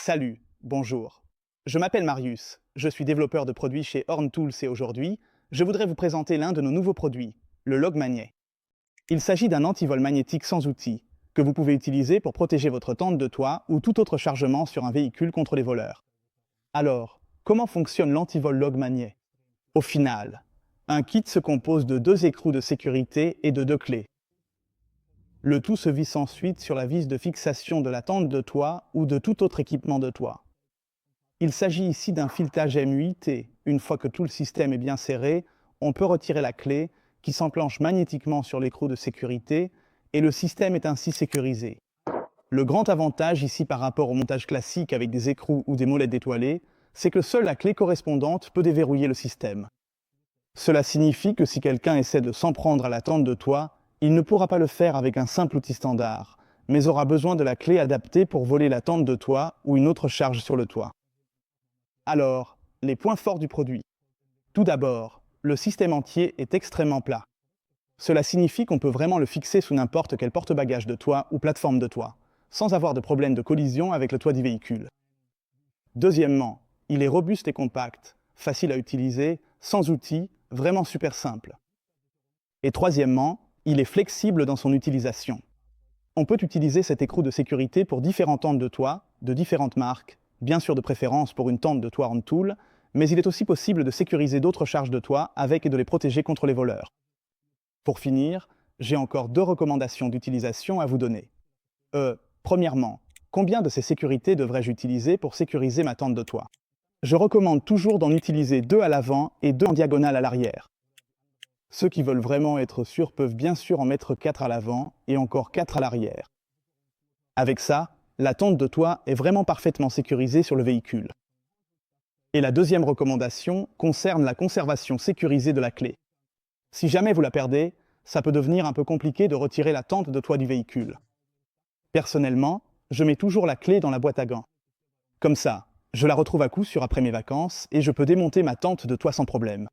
Salut, bonjour. Je m'appelle Marius, je suis développeur de produits chez Horn Tools et aujourd'hui, je voudrais vous présenter l'un de nos nouveaux produits, le Log Magnet. Il s'agit d'un antivol magnétique sans outil, que vous pouvez utiliser pour protéger votre tente de toit ou tout autre chargement sur un véhicule contre les voleurs. Alors, comment fonctionne l'antivol Log Magnet? Au final, un kit se compose de 2 écrous de sécurité et de 2 clés. Le tout se visse ensuite sur la vis de fixation de la tente de toit ou de tout autre équipement de toit. Il s'agit ici d'un filetage MUI et, une fois que tout le système est bien serré, on peut retirer la clé qui s'enclenche magnétiquement sur l'écrou de sécurité et le système est ainsi sécurisé. Le grand avantage ici par rapport au montage classique avec des écrous ou des molettes étoilées, c'est que seule la clé correspondante peut déverrouiller le système. Cela signifie que si quelqu'un essaie de s'en prendre à la tente de toit, il ne pourra pas le faire avec un simple outil standard, mais aura besoin de la clé adaptée pour voler la tente de toit ou une autre charge sur le toit. Alors, les points forts du produit. Tout d'abord, le système entier est extrêmement plat. Cela signifie qu'on peut vraiment le fixer sous n'importe quel porte-bagages de toit ou plateforme de toit, sans avoir de problème de collision avec le toit du véhicule. Deuxièmement, il est robuste et compact, facile à utiliser, sans outils, vraiment super simple. Et troisièmement, il est flexible dans son utilisation. On peut utiliser cet écrou de sécurité pour différentes tentes de toit, de différentes marques, bien sûr de préférence pour une tente de toit Horn Tools, mais il est aussi possible de sécuriser d'autres charges de toit avec et de les protéger contre les voleurs. Pour finir, j'ai encore 2 recommandations d'utilisation à vous donner. Premièrement, combien de ces sécurités devrais-je utiliser pour sécuriser ma tente de toit? Je recommande toujours d'en utiliser 2 à l'avant et 2 en diagonale à l'arrière. Ceux qui veulent vraiment être sûrs peuvent bien sûr en mettre 4 à l'avant et encore 4 à l'arrière. Avec ça, la tente de toit est vraiment parfaitement sécurisée sur le véhicule. Et la deuxième recommandation concerne la conservation sécurisée de la clé. Si jamais vous la perdez, ça peut devenir un peu compliqué de retirer la tente de toit du véhicule. Personnellement, je mets toujours la clé dans la boîte à gants. Comme ça, je la retrouve à coup sûr après mes vacances et je peux démonter ma tente de toit sans problème.